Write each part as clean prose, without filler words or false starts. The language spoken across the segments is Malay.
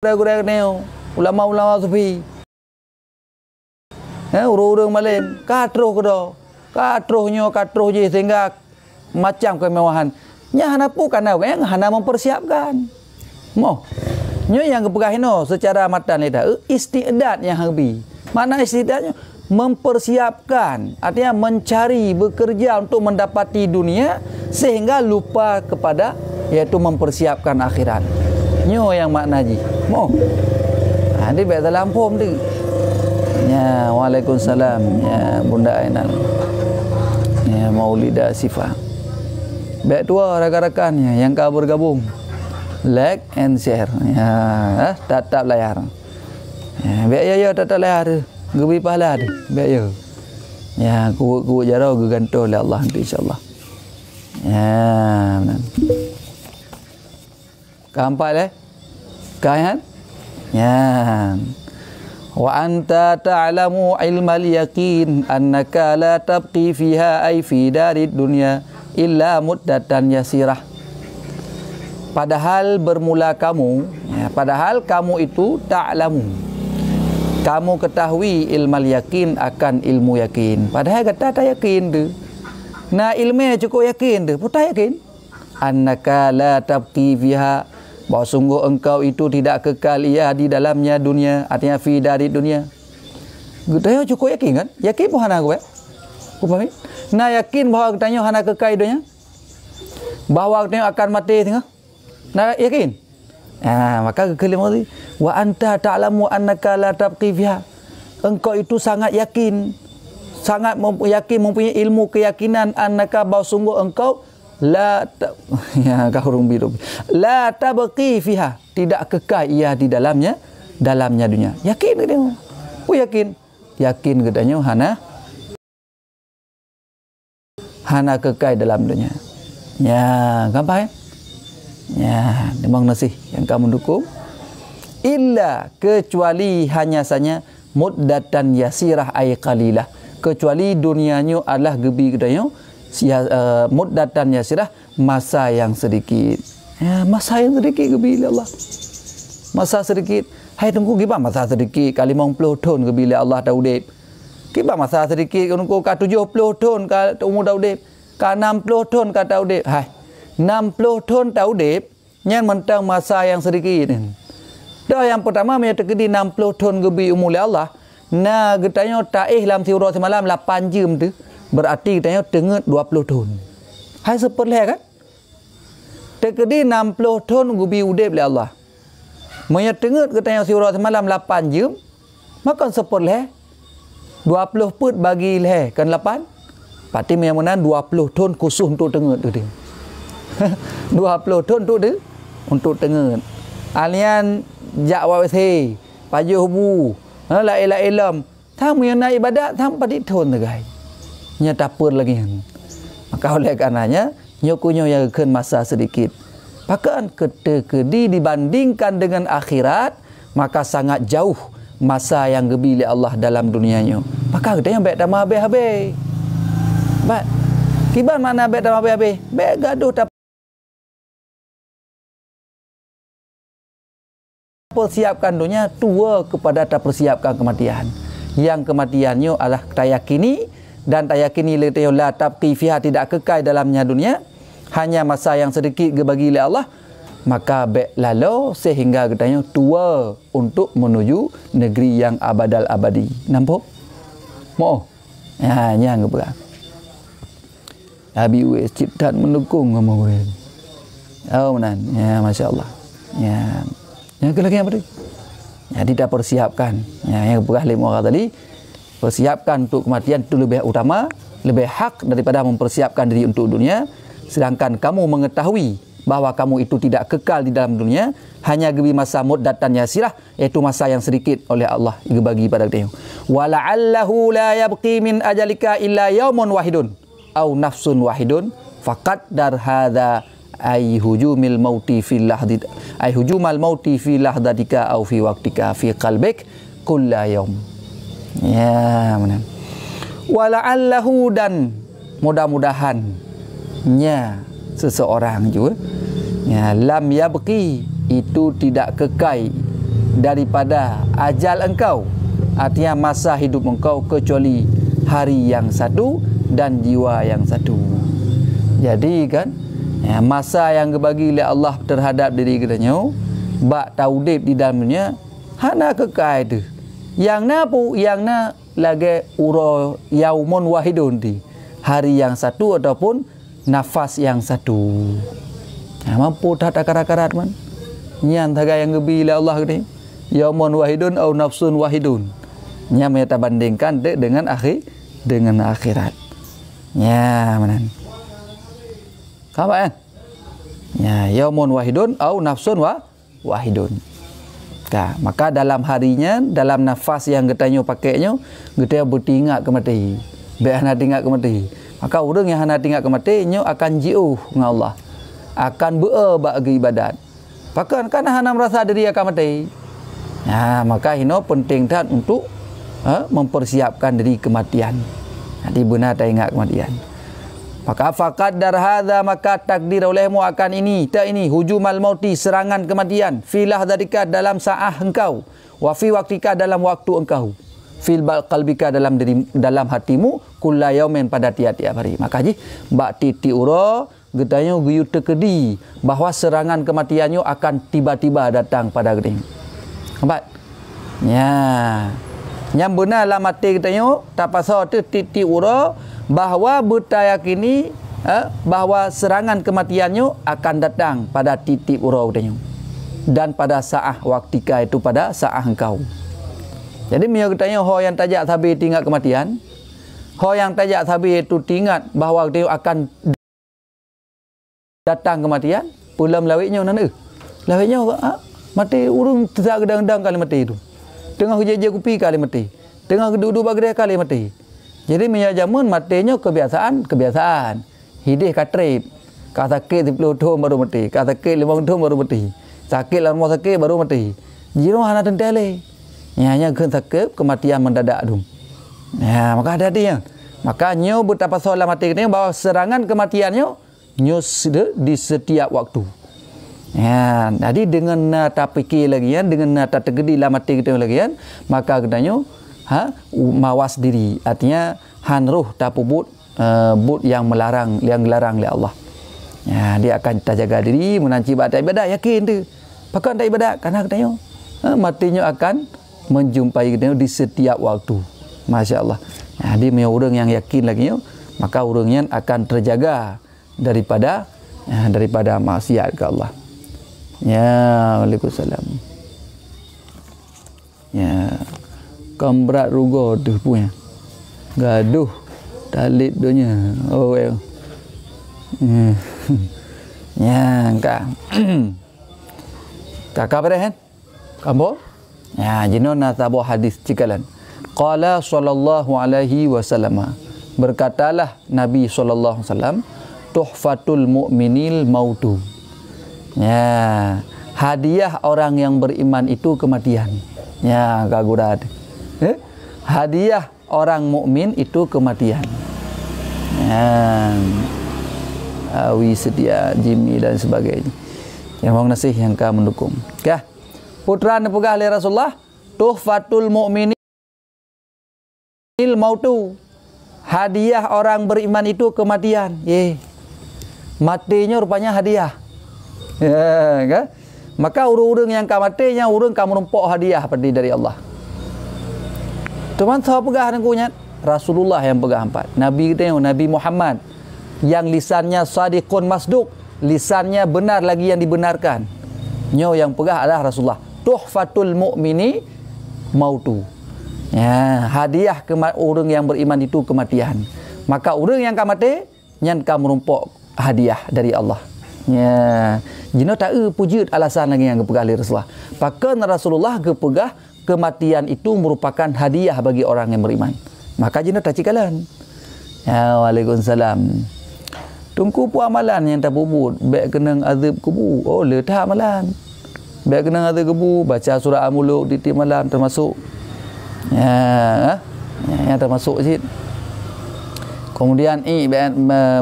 gurau neo ulama-ulama sufi urang malen katruh kedo katruhnya je sehingga macam kemewahan nya hana pu kana weng hana mempersiapkan mo nyo yang kepegahino secara matan leda istiadat yang habi mana istiadatnya mempersiapkan artinya mencari bekerja untuk mendapati dunia sehingga lupa kepada yaitu mempersiapkan akhirat nyo yang makna ji mo ini baik dalam pom tu ya waalaikumsalam ya bunda Ainal ya Maulida Sifa baik tua rakan-rakannya yang kau bergabung like and share ya tetap layar ya baik ya tetap layar gebi pahala tu baik ya ku jarau geganto oleh Allah insyaallah ya benar keempat kan ya wa anta ta'lamu ilmal yaqin annaka la tabqi fiha ay fi darid dunya illa muddatan yasirah padahal bermula kamu ya, padahal kamu itu ta'lamu kamu ketahui ilmal yakin akan ilmu yakin padahal kata tak yakin tu nah ilmu cukup yakin tu putar yakin annaka la tabqi fiha bahawa sungguh engkau itu tidak kekal ia di dalamnya dunia artinya fi dari dunia kita cukup yakin kan yakin pun hana gue faham nah yakin bahawa kita hana kekal dunia bahawa kita akan mati tengah nah yakin maka kelima tadi wa anta ta'lamu annaka la tabqi fiha engkau itu sangat yakin sangat yakin mempunyai ilmu keyakinan annaka bahawa sungguh engkau la tabqi fiha tidak kekal ia di dalamnya dunia yakin ke dia yakin katanya hana kekal dalam dunia ya gampang ya memang nasih yang kamu dukung illa kecuali hanya saja muddatan yasirah ay qalilah kecuali dunianya adalah gebi katanya muddatan yasirah masa yang sedikit ya, masa yang sedikit bila Allah masa sedikit hai tunggu giba masa sedikit kali 50 tahun bila Allah daudib giba masa sedikit tunggu ka 70 tahun ka umur daudib ka 60 tahun ka daudib hai 60 tahun daudib yang mentang masa yang sedikit dah yang pertama punya terkedi 60 tahun gebi umur Allah nah getanya taih dalam surah semalam 8 jam tu berarti katanya dengar 20 tahun. Hai seperleh kan? Terkedi 60 tahun gubi udip oleh Allah. Maya dengar katanya surah semalam 8 jam, maka seperleh 20 put bagi leh kan 8. Pati yang mana 20 tahun khusus untuk dengar tu dia. 20 tahun tu dia untuk dengar. Alian jak wawese, pajuh bu, la ilaha illallah. Tham yang nak ibadat tham padi tahun tu guys. Nya tapur lagi maka oleh karenanya nyokunyo yang akan masa sedikit bahkan ketika dibandingkan dengan akhirat maka sangat jauh masa yang gebili Allah dalam dunianya maka kita yang baik dah habis-habis baik kiban mana baik dah habis-habis baik gaduh tak persiapkan dunia tua kepada tak persiapkan kematian yang kematiannya adalah kita yakini dan tak yakini la tabqi fiha tidak kekal dalamnya dunia hanya masa yang sedikit bagi oleh Allah maka baik lalu sehingga katanya tua untuk menuju negeri yang abadal abadi nampak mau ya yang keberang Abi Uwais ciptaan mendukung sama gue menan ya masya-Allah ya yang lagi apa tu ya tidak persiapkan ya yang keberang 5 orang tadi persiapkan untuk kematian itu lebih utama, lebih hak daripada mempersiapkan diri untuk dunia. Sedangkan kamu mengetahui bahawa kamu itu tidak kekal di dalam dunia, hanya gebi masa muddatan yasirah, iaitu masa yang sedikit oleh Allah bagi pada kita. Wala'allahu la yabqi min ajalika illa yaumun wahidun au nafsun wahidun faqad dar hadza ay hujumil mauti fi lahdid ay hujumal mauti fi lahdatika au fi waqtika fi qalbik kulla yaum. Ya, benar. Wala'allahu dan mudah-mudahannya seseorang juga ya lam yabqi itu tidak kekal daripada ajal engkau, artinya masa hidup engkau, kecuali hari yang satu dan jiwa yang satu. Jadi kan masa yang dibagi oleh Allah terhadap diri kita bak taudib di dalamnya hana kekal tu. Yang na pu yang na lagi uro yaumun wahidun di hari yang satu ataupun nafas yang satu. Mampu tak akarat-akarat man. Nyan taga yang gebi oleh Allah ni. Yaumun wahidun atau nafsun wahidun. Nya meta bandingkan dengan akhirat. Ya manan. Kamu kan? Ya yaumun wahidun atau nafsun wahidun. Maka dalam harinya, dalam nafas yang getanya pakainya, getanya bertingak ke mati. Biar hana tinggal ke mati. Maka orang yang hana tinggal ke mati, akan jauh dengan Allah. Akan bagi ibadat. Bahkan kan hana merasa diri akan mati. Maka ini penting tak untuk mempersiapkan diri kematian. Nanti benar tak ingat kematian. Maka faqaddar hadza, maka takdir olehmu akan ini hujumal mauti, serangan kematian, filah dzalika dalam saah engkau, wa fi waqtika dalam waktu engkau, fil qalbika dalam hatimu, kulla yaumin pada tiap-tiap hari. Maka ji bak titi ura getanya guyu tekedi bahawa serangan kematiannya akan tiba-tiba datang pada gering. Nampak? Yang benar lah mati getanya tak pasal tu titi ura bahawa bertayakini bahawa serangan kematiannya akan datang pada titik urau dia dan pada saat waktika itu pada saat engkau. Jadi dia katanya ho yang tajak sabi tinggal kematian, ho yang tajak sabi itu tinggal bahawa dia akan datang kematian, pula melawiknya nana. Lawiknya mati urung tak gedang-gedang kali mati itu. Tengah hujan-hujan kupi kali mati. Tengah duduk bagre kali mati. Jadi menyajamun matinya kebiasaan. Hidih katrip. Kata sakit 10 tahun baru mati. Kata sakit 5 tahun baru mati. Sakit lama sakit baru mati. Jiro hana tentele. Hanya sakit kematian mendadak dum. Maka ada dia. Maka nyo betapa soal mati kita bahawa serangan kematiannya nyo di setiap waktu. Jadi dengan tak fikir lagi dengan tak tergedi lah mati kita lagi maka katanya mawas diri, artinya hanruh tapubut but yang dilarang oleh Allah. Dia akan terjaga diri menanti ibadat, yakin tu. Pakai tak ibadat karena katanya matinya akan menjumpai kita di setiap waktu. Masya-Allah. Dia punya orang yang yakin lagi maka orangnya akan terjaga daripada maksiat ke Allah. Waalaikumsalam. Kamberat rugo tu punya. Gaduh talit donya. Oh well. Kak. Kakak pada kan? Kamu? Jinona tabu hadis cikalan. Qala sallallahu alaihi wasallam. Berkatalah Nabi sallallahu alaihi wasallam, tuhfatul mu'minil mautu. Hadiah orang yang beriman itu kematian. Kagurat. Hadiah orang mukmin itu kematian. Awi setia Jimmy dan sebagainya. Yang mau nasih yang kau mendukung. Putra nepegah oleh Rasulullah, tuhfatul mu'minil mautu. Hadiah orang beriman itu kematian. Matinya rupanya hadiah. Maka urung-urung yang kau matinya urung kamu numpuk hadiah dari Allah. Teman saya pegah dengan Rasulullah yang pegah 4. Nabi kita Nabi Muhammad yang lisannya sadiqun masduq, lisannya benar lagi yang dibenarkan. Yang pegah adalah Rasulullah. Tuhfatul mu'mini mautu. Hadiah orang yang beriman itu kematian. Maka orang yang mati yang kamu numpuk hadiah dari Allah. Jino tak pujud alasan lagi yang kepegah oleh Rasulullah. Bahkan Rasulullah kepegah kematian itu merupakan hadiah bagi orang yang beriman. Maka jino tak cikalan. Waalaikumsalam. Tunggu pu amalan yang tak bubut, baik kena azab kubur. Oh, letak amalan. Baik kena azab kubur, baca surah Al-Muluk di tiap malam termasuk. Yang termasuk je. Kemudian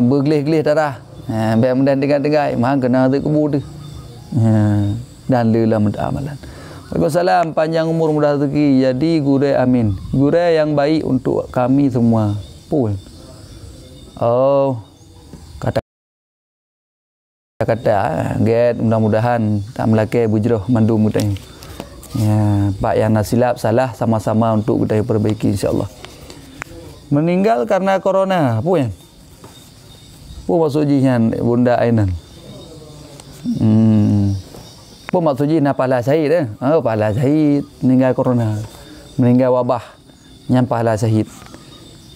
bergelih-gelih darah. Baik mendengar-dengar, maka kena azab kubur tu. Dan lelah mendak amalan. Waalaikumsalam, panjang umur mudah rezeki. Jadi gure amin. Gure yang baik untuk kami semua. Pun. Oh. Kata get mudah-mudahan tak melakai bujroh mandu mudahnya. Ya, Pak yang nasilap salah sama-sama untuk kita perbaiki insya-Allah. Meninggal karena corona, apa ya? Apa maksud jihan Bunda Ainan? Apa maksud jihan pahala syahid eh? Oh, pahala syahid meninggal corona. Meninggal wabah yang pahala syahid.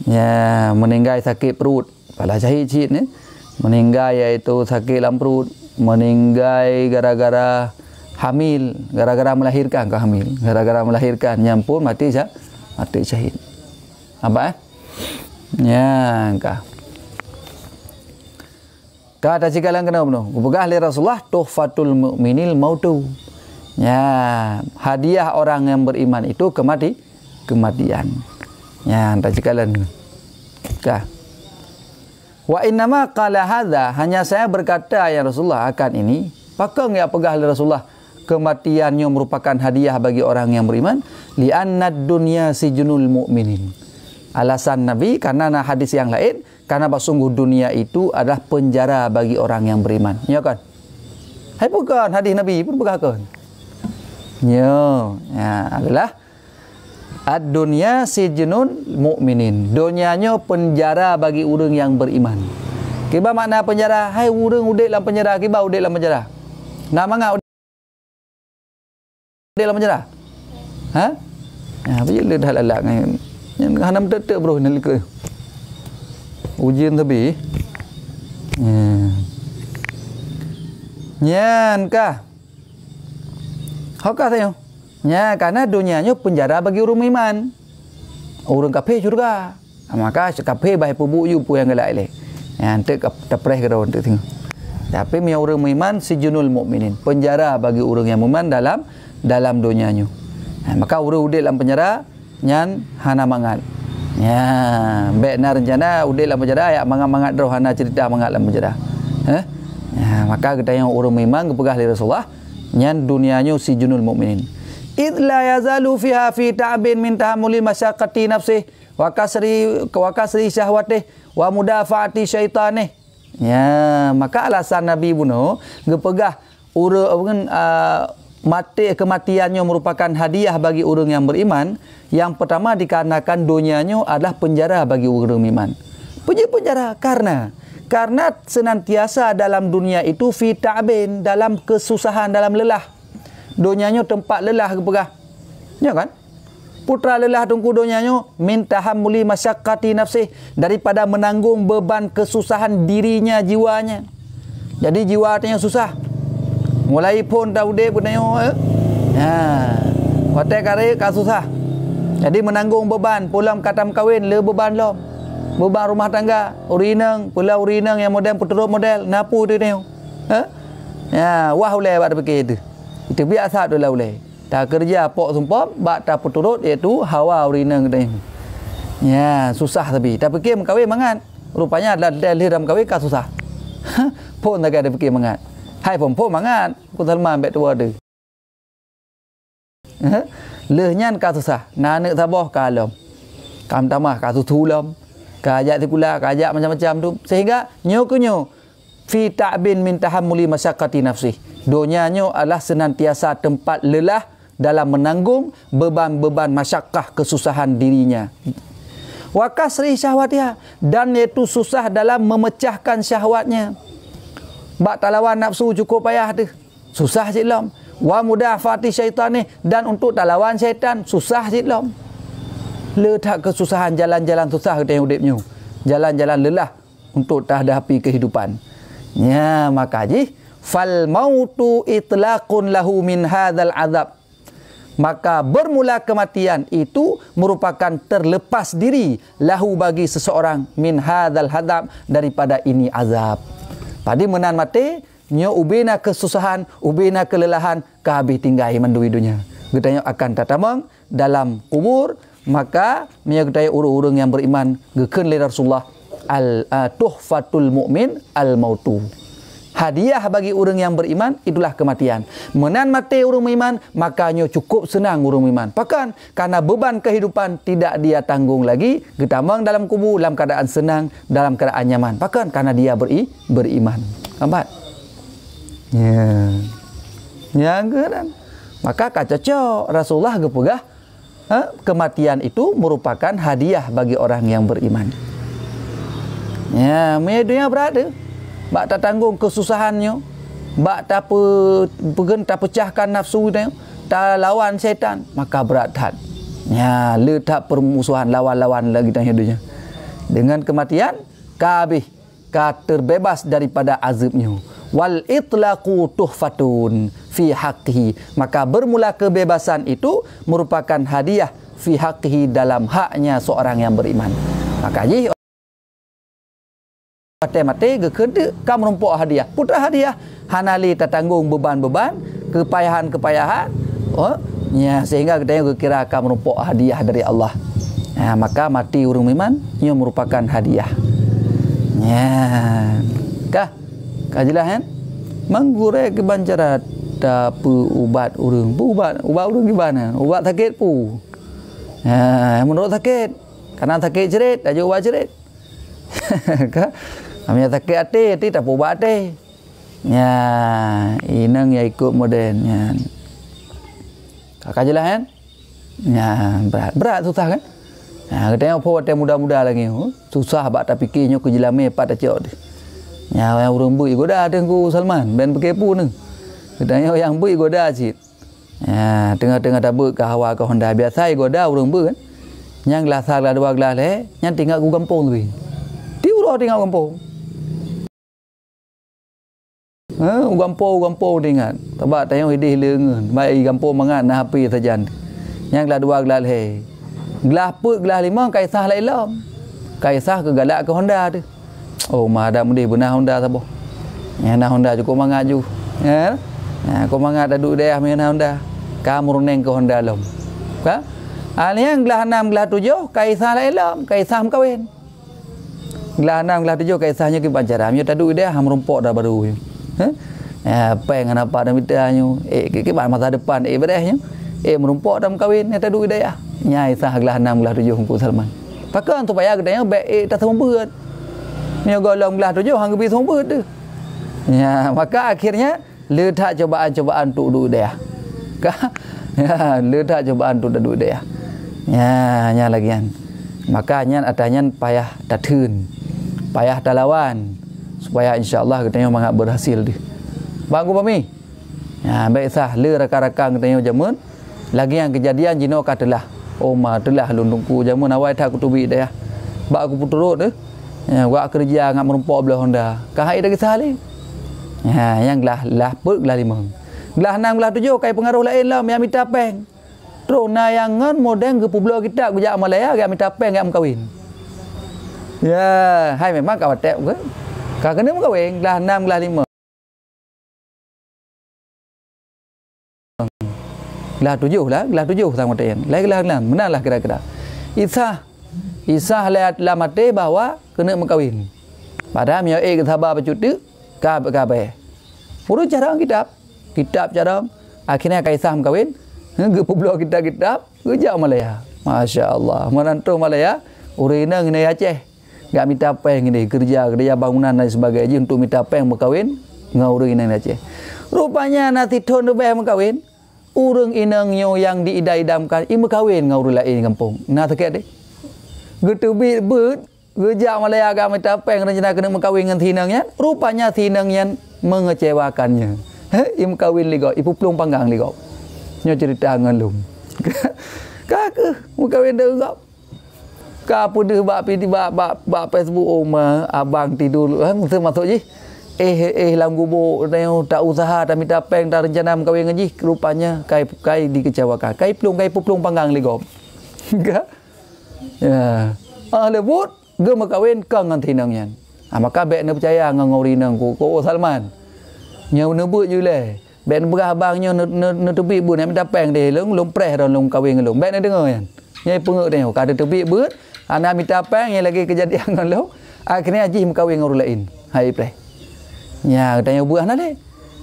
Ya, meninggal sakit perut, pahala syahid ni. Meninggal iaitu sakit dalam perut, meninggal gara-gara hamil, gara-gara melahirkan ke hamil, gara-gara melahirkan yang pun mati syahid. Apa ya kah? Kata cikalan kena benar. Pegah li Rasulullah tuhfatul mu'minil mautu. Ya, hadiah orang yang beriman itu kematian. Ya, kata cikalan. Kah? Wa innama qala hadza, hanya saya berkata ya Rasulullah akan ini, pakang ya pegah li Rasulullah kematiannya merupakan hadiah bagi orang yang beriman, li annad dunya sijnul mu'minin. Alasan Nabi karena hadis yang lain, karena sungguh dunia itu adalah penjara bagi orang yang beriman. Ya kan? Hai bukan hadis Nabi pun begahkan. Ya, adalah ad-dunya sijnul mu'minin. Dunianya penjara bagi orang yang beriman. Kiba makna penjara? Hai orang udik dalam penjara, kiba udik dalam penjara. Nak mangak udik dalam penjara? Ha? Ya, apa je dah lalak kan. Yang hanam tetek bro nalika. Ujian tapi. Nyan kah? Hokah saya. Ya, karena dunianya penjara bagi orang iman. Orang kafir juga. Maka kafir baik pubu you pu yang galak le. Ya, entek terpreh ke daun entek tengok. Tapi mi orang iman sijnul mukminin. Penjara bagi orang yang iman dalam dunianya. Ya, maka orang udil dalam penjara nyan hana mangat. Ya, baik na rencana udil dalam penjara ya mangat-mangat roh hana cerita mangat dalam penjara. Ya, maka kita yang orang iman kepegah li Rasulullah nyan dunianya sijnul mukminin. Id la yazalu fiha fi ta'bin min tahammuli masyaqqati nafsih wa kasri syahwatih wa mudafa'ati syaitanih. Ya, maka alasan Nabi bunuh gepegah mati kematiannya merupakan hadiah bagi orang yang beriman. Yang pertama dikarenakan dunianya adalah penjara bagi orang beriman. Penjara karena senantiasa dalam dunia itu fi ta'bin, dalam kesusahan, dalam lelah. Dunianya tempat lelah kepegah. Ya kan? Putra lelah tunggu dunianya min tahammuli masyaqqati nafsih, daripada menanggung beban kesusahan dirinya, jiwanya. Jadi jiwanya susah. Mulai pun dah udah punanya. Ya. Hotel kare ka susah. Jadi menanggung beban, pulang katam kahwin le beban lom. Beban rumah tangga, urinang, pula urinang yang model puturut model, napu tu ni. Ha? Ya, wah boleh buat fikir itu. Itu biasa tu lah boleh. Tak kerja pok sumpah, bak tak puturut iaitu hawa urinang kita. Ya, susah tapi. Tak fikir mengkawin mangat. Rupanya adalah dalam kahwin ka susah. Pun tak ada fikir mangat. Hai pun mangat. Pun Salman bet tua ada. Lehnyan ka susah. Nak sabah ka alam. Kam tamah ka sutulam. Ka ajak tikula, ka ajak macam-macam tu. Sehingga nyo fi ta'bin min tahammuli masyaqqati nafsih. Dunianya adalah senantiasa tempat lelah dalam menanggung beban-beban masyakkah kesusahan dirinya. Wa kasri syahwatiha, dan iaitu susah dalam memecahkan syahwatnya. Bak talawan nafsu cukup payah tu. Susah siklam. Wa mudafati syaitani, dan untuk talawan syaitan susah siklam. Letak kesusahan jalan-jalan susah kita yang hidupnya. Jalan-jalan lelah untuk tahdapi kehidupan. Ya, maka fal mautu itlaqun lahu min hadzal azab. Maka bermula kematian itu merupakan terlepas diri lahu bagi seseorang min hadzal hadab, daripada ini azab. Padi menan mati nyo ubina kesusahan, ubina kelelahan, kabeh tinggal mandui dunia. Getanya akan tatamang dalam kubur, maka menyertai urung-urung yang beriman gekeun li Rasulullah al tuhfatul mukmin al mautu. hadiah bagi orang yang beriman itulah kematian. Menan mati orang beriman, makanya cukup senang orang beriman. Bahkan karena beban kehidupan tidak dia tanggung lagi, getambang dalam kubur dalam keadaan senang, dalam keadaan nyaman. Bahkan karena dia beriman. Nampak? Ya. Yang kan? Maka kacocok Rasulullah gepegah kematian itu merupakan hadiah bagi orang yang beriman. Ya, media berada. Bak tak tanggung kesusahannya. Bak tak pecahkan nafsu dia. Tak lawan syaitan. Maka berat hat. Ya, letak permusuhan lawan-lawan lagi dalam hidupnya. Dengan kematian, kabeh terbebas daripada azabnya. Wal itlaqu tuhfatun fi haqqihi. Maka bermula kebebasan itu merupakan hadiah fi haqqihi dalam haknya seorang yang beriman. Maka ji mati-mati ke kamu rompok hadiah. Putra hadiah hanali tertanggung beban-beban, kepayahan-kepayahan. Oh, ya sehingga kita kira kamu rompok hadiah dari Allah. Nah, maka mati orang iman ia merupakan hadiah. Ya. Kah? Kajilah kan? Menggurek kebancaran dapat ubat orang. Ubat orang gimana? Ubat sakit pu. Ha, menurut sakit. Karena sakit jerit, ada ubat jerit. Kah? Amnya sakit hati tak ubat hati. Ya, inang ya ikut modelnya. Kajilah kan? Ya, berat susah kan? Ha, kita yang puas muda-muda lagi. Susah bak tak fikirnya kejelame pat tak cok. Ya, yang orang bui goda tengku Salman ben bekepu ni. Kita yang bui goda cit. Ya, tengah-tengah tabuk ke hawa ke Honda biasa goda orang bui kan. Yang gelas gelas dua gelas le, yang tinggal ku kampung tu. Di urang tinggal kampung. Gampau dengan tabak tayang hidih leungeun baik gampau mangan nah api sajan yang gelas dua gelas he gelas put gelas lima kaisah la ilam kaisah ke galak ke Honda tu oh mah ada mendih benar Honda sabo ya nah Honda cukup mangat ju ya nah ko mangat duduk daerah mana Honda kamu reneng ke Honda lom ka yang gelas 6 gelas 7 kaisah la ilam kaisah kawin gelas 6 gelas 7 kaisahnya ke pancaram ya duduk daerah merumpok dah baru ya, pengen apa dan bidanya ke masa depan bedahnya merumpok dalam kawin yang tadu hidayah nyai sah gelah 6 gelah 7 hukum Salman pakai untuk payah gedanya baik tak sempurna ni golong gelah 7 hang lebih sempurna tu ya maka akhirnya letak cobaan-cobaan untuk duduk hidayah ya letak cobaan untuk duduk hidayah ya nya lagian makanya atanya payah tatun payah talawan supaya insya-Allah katanya mangak berhasil dia. Bangku pami. Ya baik sah le rakan-rakan katanya jamun. Lagi yang kejadian jino katalah. Oh ma telah lundungku jamun awai tak kutubi dah. Bak aku puturut tu. Ya buat kerja ngak merumpok belah Honda. Kahai dah kisah le. Ya yang gelah put gelah 5. Gelah 6 gelah 7 kai pengaruh lain lah yang minta peng. Terus nayangan modern ke pulau kita gujak Malaya gak minta peng gak mengkawin. Ya, hai memang kawat tak ke? Kak kena mengkawin gelah 6 gelah 5 gelah 7 lah gelah 7 sama tayan lain gelah 6 benarlah kira-kira Isah lah mati bahawa kena mengkawin padahal dia ke sabar bercuti kabe urut cara kitab cara akhirnya Kaisah mengkawin ke pulau kitab kerja Malaya Masya Allah menantu Malaya urina ngene Aceh gak minta peng ini kerja bangunan dan sebagainya untuk minta peng berkahwin dengan orang inang Aceh. Rupanya nanti tahun lebih berkahwin orang inangnya yang diidam-idamkan ini berkahwin dengan orang lain kampung. Nah sakit deh. Gitu bet kerja Malaya agak minta peng rencana kena berkahwin dengan tinangnya. Rupanya tinangnya mengecewakannya. Ini berkahwin ligo, ibu pelung panggang ligo. Nya cerita dengan lum. Kakak berkahwin dengan Kapu dia bak Facebook oma abang tidur masuk je dalam gubuk tak usaha tak minta peng tak rencana mengkawin ngaji rupanya kai dikecewakan kai pelung panggang ligop enggak ya lebut ge mengkawin kang ngan tinangnya maka bek ne percaya ngan ngorinang ko Salman nyau nebut je le bek ne berah abangnya ne tepi bu ne minta peng de long preh ron long kawin long bek ne dengar kan nyai pengek dia kada tepi beut anak minta peng yang lagi kejadian dengan lo akhirnya haji mengkawin dengan orang lain hai play Ya, katanya buah nade.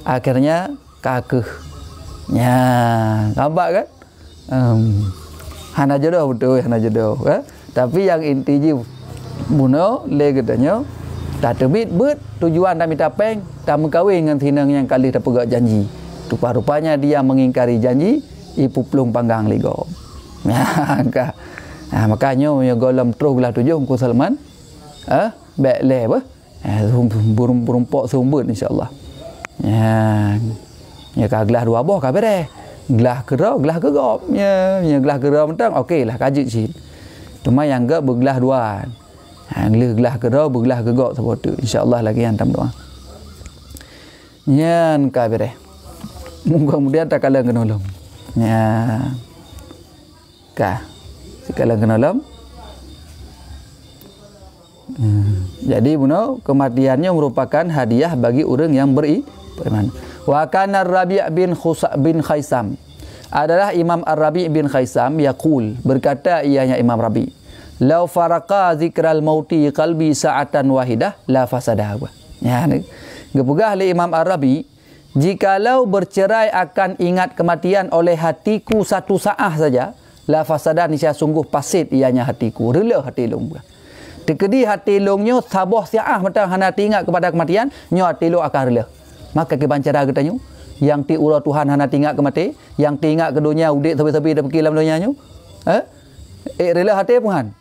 Akhirnya kakeh. Ya, nampak kan? Hana jodoh betul, hana jodoh. Tapi yang inti je buno le katanya tak terbit bet tujuan tak minta peng, tak mengkawin dengan tinang yang kali tak pegak janji. Rupa-rupanya dia mengingkari janji, ipu plung panggang ligo. Ya, makanya ya golem terus belah tujuh ku Salman. Baik le apa? Burung pok sumbut insya-Allah. Ya ka gelah dua boh ka beres. Gelah kera, gelah gegop. Ya gelah kera mentang okeylah kajik sikit. Cuma yang gak bergelah duaan. Gelah kera bergelah gegop seperti insya-Allah lagi hantam doa. Nyan ka beres. Kemudian tak kala kenolong. Ya. Ka. Sekala kenolong. Jadi buno kematiannya merupakan hadiah bagi orang yang beriman. Wa kana Rabi' bin Khaisam adalah Imam Ar-Rabi' bin Khaisam yaqul, berkata ianya Imam Rabi', "Lau faraqa zikral mauti qalbi sa'atan wahidah la fasada." Ya, gepegah oleh Imam Ar-Rabi', jikalau bercerai akan ingat kematian oleh hatiku satu saah saja, la fasada, niscaya sungguh pasit ianya hatiku, rela hati long. Tekedi hati longnya sabah siah matang hana ingat kepada kematian, nyo hati long akan rela. Maka kebancara katanya, yang ti ura Tuhan hana ingat kemati, yang ti ingat ke dunia udik tepi-tepi dah pergi dalam dunia nyo. Rela hati Tuhan.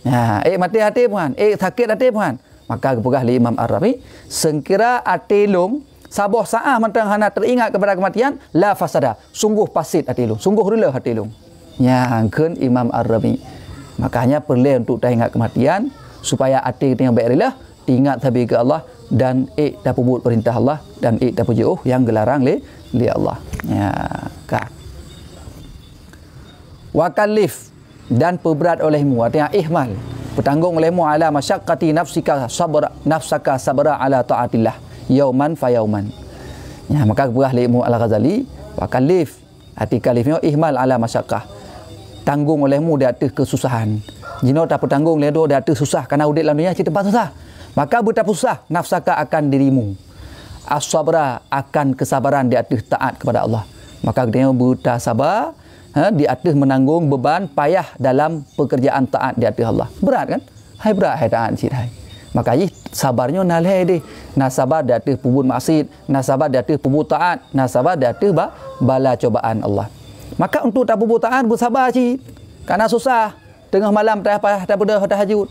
Ya, mati hati Tuhan, sakit hati Tuhan. Maka kepegah li Imam Ar-Rabi, sengkira hati long sabah saah matang hana teringat kepada kematian, la fasada, sungguh pasit hati long, sungguh rela hati long. Ya, angkeun Imam Ar-Rabi. Makanya perlu untuk tak ingat kematian supaya hati kita yang baik rela, ingat tabi ke Allah dan dah pebut perintah Allah dan dah jauh yang gelarang li Allah. Ya, ka. Wa kallif, dan perberat olehmu, artinya ihmal, bertanggung olehmu ala masyaqqati nafsaka sabra ala taatillah yauman fa yauman. Ya, maka berah li Al-Ghazali, wa kallif, arti kalifnya ihmal ala masyaqqah, tanggung olehmu di atas kesusahan. Jino tak bertanggung oleh di atas susah, kerana udik dalam dunia cerita tempat susah. Maka betapa susah nafsaka akan dirimu. As-sabra, akan kesabaran di atas taat kepada Allah. Maka dia buta sabar di atas menanggung beban payah dalam pekerjaan taat di atas Allah. Berat kan? Hai berat hai taat cik hai. Maka sabarnya nalai deh. Nak sabar di atas pebut maksiat, nak sabar di atas pebut taat, nak sabar di atas bala cobaan Allah. Maka untuk tak pebut taat bersabar cik. Karena susah. Tengah malam tak pada tahajud.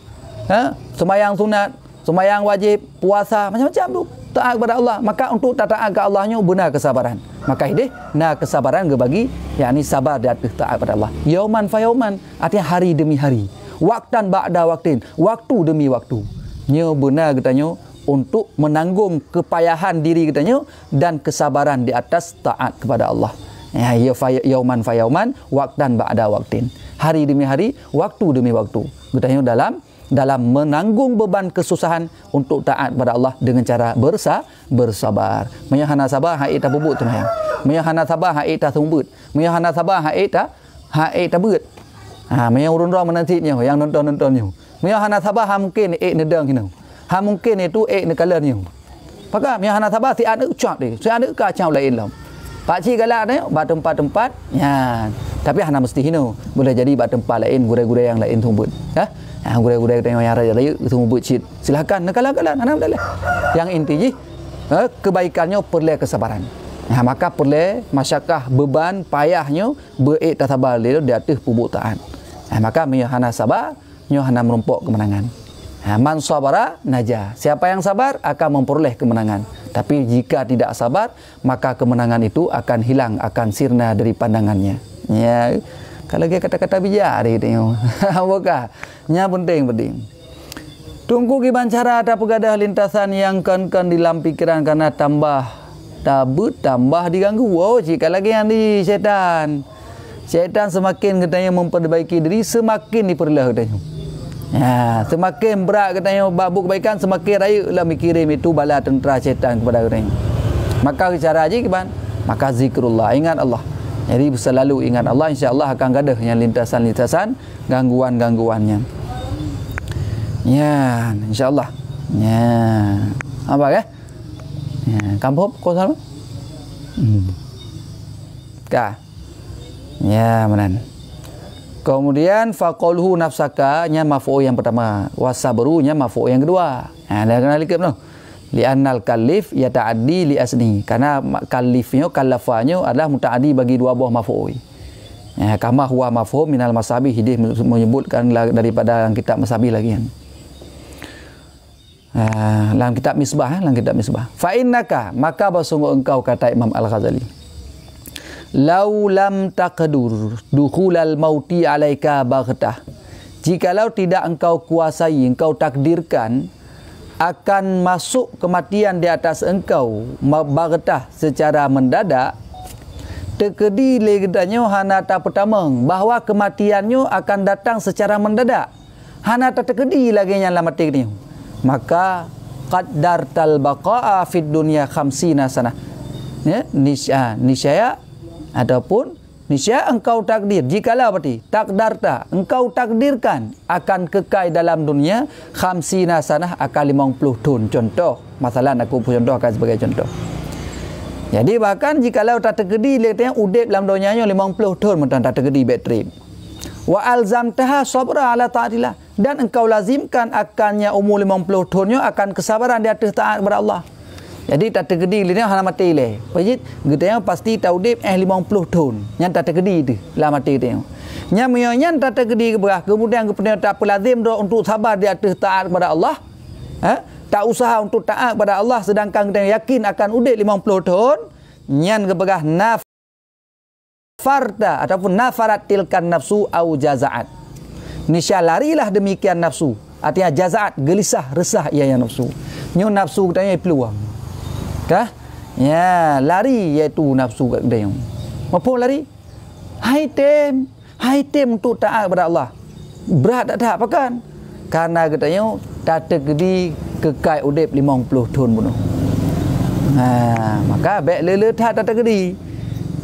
Sembahyang sunat, sembahyang wajib, puasa, macam-macam tu. Taat kepada Allah. Maka untuk tak taat ke Allahnya benar kesabaran. Maka ini nak kesabaran ke bagi, yakni sabar di atas taat kepada Allah. Yauman fa yauman, artinya hari demi hari. Waktan ba'da waktin, waktu demi waktu. Nya benar katanya untuk menanggung kepayahan diri katanya dan kesabaran di atas taat kepada Allah. Ya, yauman fa yauman, waktan ba'da waktin. Hari demi hari, waktu demi waktu. Katanya dalam menanggung beban kesusahan untuk taat kepada Allah dengan cara bersabar. Menyahana sabar hai tak bubut tu mayang. Menyahana sabar hai tak sumbut. Menyahana sabar hai tak beut. Menyang urun-urun menantinya yang nonton-nontonnya. Menyahana sabar ha mungkin nedang kena. Ha mungkin itu nekalannya. Maka menyahana sabar si anak ucap dia. Si anak kacau lain lam. Pak cik galak ni ba tempat-tempat ya. Tapi hana mesti hino. Boleh jadi ba tempat lain, gurau-gurau yang lain tumbut. Gurau-gurau tengok yang raya tumbut cit. Silakan nekalan-nekalan hana boleh. Yang inti kebaikannya perlu kesabaran. Maka perlu masyakkah beban payahnya beriktasabar dia di atas perbuatan. Maka hana sabar, hana merumpuk kemenangan. Man sabara najah. Siapa yang sabar akan memperoleh kemenangan. Tapi jika tidak sabar, maka kemenangan itu akan hilang, akan sirna dari pandangannya. Ya, kalau dia kata-kata bijak dia tengok. Apakah? Nya penting. Tunggu kiban cara ada pegadah lintasan yang kan dalam pikiran karena tambah diganggu. Wow, jika lagi yang di syaitan. Syaitan semakin katanya memperbaiki diri, semakin diperlah katanya. Ya, semakin berat katanya babu kebaikan, semakin raya lah mikirin itu bala tentera syaitan kepada katanya. Maka cara aja kiban, maka zikrullah, ingat Allah. Jadi selalu ingat Allah, insya-Allah akan gadah yang lintasan-lintasan gangguan-gangguannya. Ya, insya-Allah. Ya. Apa ke? Ya, kampung kau sama? Kah? Ya, menan. Kemudian faqaluhu nafsaka nya maf'ul yang pertama, wasabrunya maf'ul yang kedua. Ha, dah kenal likap tu. Li'annal kallif yata'addi li asni. Karena kallifnya, kallafannya adalah muta'addi bagi dua buah maf'ul. Ya, kama huwa mafhum minal masabih, dia menyebutkan daripada kitab masabih lagi kan. Dalam kitab misbah, fa innaka, maka bersungguh engkau, kata Imam Al-Ghazali, lau lam taqdur dukhulal mauti alaika baghtah, jikalau tidak engkau kuasai, engkau takdirkan akan masuk kematian di atas engkau baghtah, secara mendadak, tekedi legedanya hanata pertama bahawa kematiannya akan datang secara mendadak, hanata tekedi lagi yang lama mati, maka qaddartal baqa'a fid dunya 50 sanah. Ya, niscaya ataupun niscaya engkau takdir, jikalau berarti takdarta, engkau takdirkan akan kekal dalam dunia 50 sanah, akan 50 tahun. Contoh, masalah aku contohkan sebagai contoh. Jadi bahkan jikalau tak tergedi, dia kata udip dalam dunianya 50 tahun mentang tak tergedi bateri. Wa alzamtaha sabra ala ta'atillah, dan engkau lazimkan akannya umur 50 tahunnya akan kesabaran di atas taat kepada Allah. Jadi tak tergedi dia hana mati le. Pajit getanya pasti tak udip 50 tahun. Yang tak tergedi tu lah mati dia. Yang tak tergedi kemudian tak pelazim untuk sabar di atas taat kepada Allah. Tak usaha untuk taat kepada Allah, sedangkan kita yakin akan udip 50 tahun, nyan kebegah nafarta ataupun nafarat tilkan nafsu au jazaat. Nisya larilah demikian nafsu. Artinya jazaat, gelisah, resah ia yang nafsu. Nyu nafsu katanya peluang. Kah? Ya, lari iaitu nafsu kat dia. Apa lari? Hai tem untuk taat kepada Allah. Berat tak apa kan? Karena katanya tak tergedi kekal udip 50 tahun bunuh. Maka baik lele tak tergedi.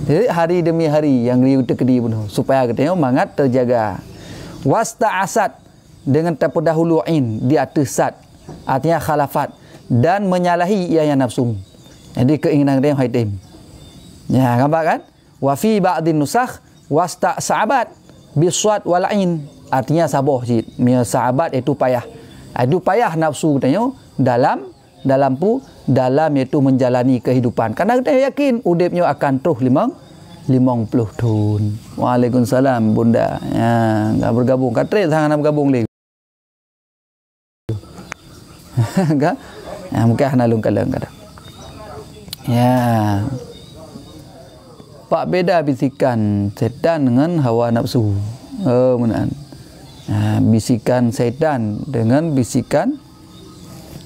Jadi hari demi hari yang dia tergedi bunuh, supaya katanya mangat terjaga. Wasta'asat, dengan terperdahuluin di atas sat, artinya khalafat, dan menyalahi ia yang nafsu. Jadi keinginan dia haitim. Ya, nampak kan? Wa fi ba'dhin nusakh wasta'sabat biswat wal ain, artinya sabar cik. Mia sahabat itu payah. Itu payah nafsu katanya dalam iaitu menjalani kehidupan. Karena kita yakin udipnya akan terus 50 tahun. Waalaikumsalam bunda. Ya, enggak bergabung. Katret sangat nak bergabung lagi. Enggak? Ya, mungkin hana lung-kalung kadang. Ya. Pak beda bisikan setan dengan hawa nafsu. Oh, benar. Bisikan setan dengan bisikan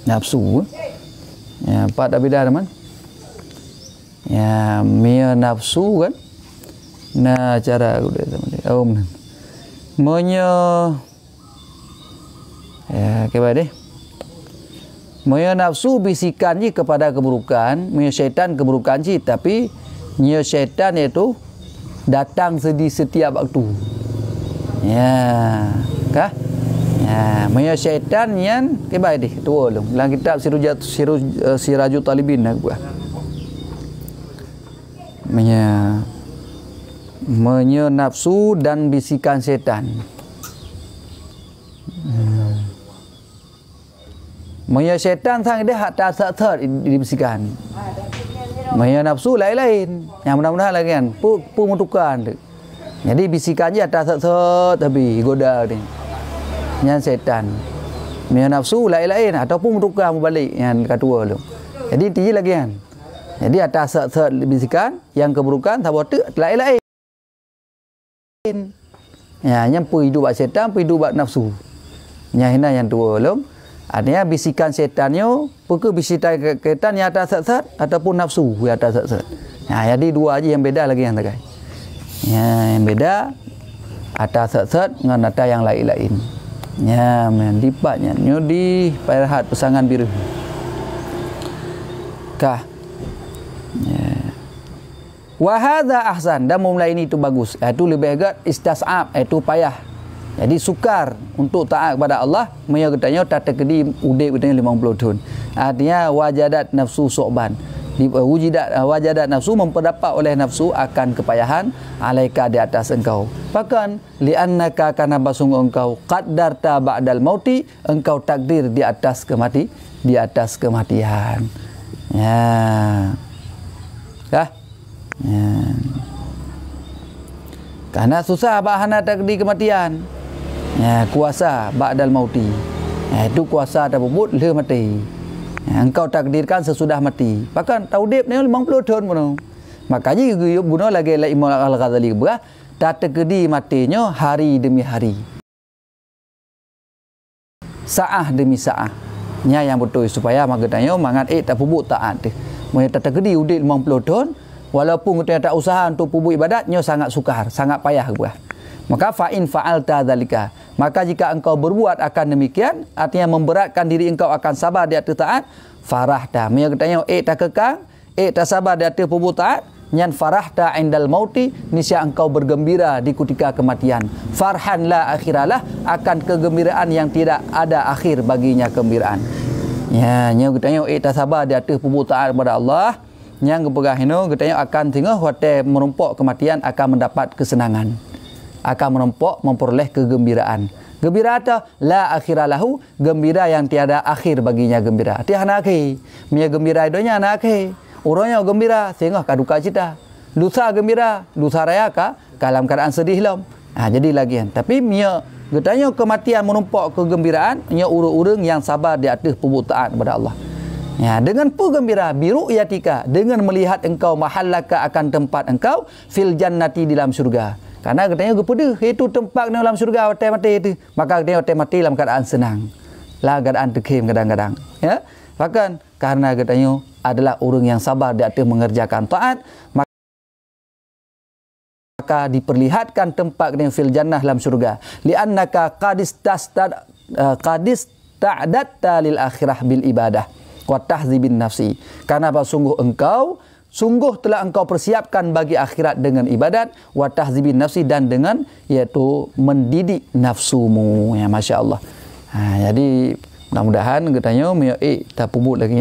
nafsu. Ya, Pak tak beda teman. Ya, mia nafsu kan. Nah, cara aku dia teman. Oh, benar. Ya, kepada deh. Mia nafsu bisikan je kepada keburukan, mia syaitan keburukan je, tapi mia syaitan itu datang di setiap waktu. Ya, kah? Ya, maya syaitan yang kebai deh tua lu. Dalam kitab Sirajul Talibin aku buat. Maya nafsu dan bisikan syaitan. Maya syaitan sang dia hak tak sat dibisikan. Maya nafsu lain-lain. Yang mudah-mudahan lagi kan. Pu mutukan tu. Jadi bisikan je atas sat tapi goda ni. Yang setan. Maya nafsu lain-lain ataupun mutukan berbalik yang kedua tu. Jadi tinggi lagi kan. Jadi atas sat bisikan yang keburukan sabar tu lain-lain. Ya, yang pu hidup buat setan, pu hidup buat nafsu. Yang hina yang tua lu. Artinya bisikan setannya, pukul bisikan setan yang atas sat ataupun nafsu yang atas sat. Nah, jadi dua aja yang beda lagi yang terkait. Ya, yang beda atas sat dengan atas yang lain-lain. Ya, dipatnya di Parahat Pesangan Biru. Kah? Ya. Wa hadza ahsan, dan mulai ini itu bagus. Itu lebih agak istas'ab, itu payah. Jadi sukar untuk taat kepada Allah, mereka katanya tak terkedi udip katanya 50 tahun. Artinya wajadat nafsu su'ban. Wajadat nafsu, memperdapat oleh nafsu akan kepayahan alaika di atas engkau. Bahkan li'annaka, karena basungguh engkau qaddarta ba'dal mauti, engkau takdir di atas kematian. Ya. Dah. Ya. Karena susah bahana takdir kematian. Ya, kuasa ba'dal mauti. Ya, itu kuasa tak bubut le mati. Ya, engkau takdirkan sesudah mati. Bahkan taudib ni 50 tahun pun. Makanya bunuh lagi Imam Al-Ghazali berah, tak terkedi matinya hari demi hari. Saah demi saah. Nya yang betul supaya maknanya mangat tak bubut taat tu. Mereka tak terkedi udip 50 tahun, walaupun kita tak usaha untuk pubuk ibadatnya sangat sukar, sangat payah berah. Maka fa'in fa'alta dzalika, maka jika engkau berbuat akan demikian, artinya memberatkan diri engkau akan sabar di atas taat, farahta, mereka katanya tak kekang, tak sabar di atas pubuk taat, nyan farahta indal mauti, niscaya engkau bergembira di ketika kematian. Farhan la akhiralah, akan kegembiraan yang tidak ada akhir baginya kegembiraan. Ya, nya katanya tak sabar di atas pubuk taat kepada Allah, yang kepegah ini katanya akan tengah hotel merumpok kematian akan mendapat kesenangan, akan merompok memperoleh kegembiraan. Gembira atau la akhiralahu, gembira yang tiada akhir baginya gembira. Tiada akhir. Mia gembira idonya anak akhir. Orangnya gembira sehingga kaduka cita. Lusa gembira, lusa raya dalam keadaan sedih lam. Jadi lagi kan. Tapi mia getanya kematian menumpuk kegembiraan, nya urang-urang yang sabar di atas perbuatan kepada Allah. Ya, dengan gembira biru yatika, dengan melihat engkau mahallaka akan tempat engkau fil jannati di dalam surga. Karena katanya kepada itu tempat dalam surga hotel mati itu, maka dia hotel mati dalam keadaan senang, lah keadaan terkim kadang-kadang. Ya, bahkan karena katanya adalah orang yang sabar di atas mengerjakan taat, maka diperlihatkan tempat yang fil jannah dalam surga. Li'annaka qadis ta'adatta lil akhirah bil ibadah wa tahzibin nafsi. Karena sungguh telah engkau persiapkan bagi akhirat dengan ibadat, wa tahzibin nafsi, dan dengan iaitu mendidik nafsumu. Ya, Masya Allah. Jadi mudah-mudahan katanya tak pubut lagi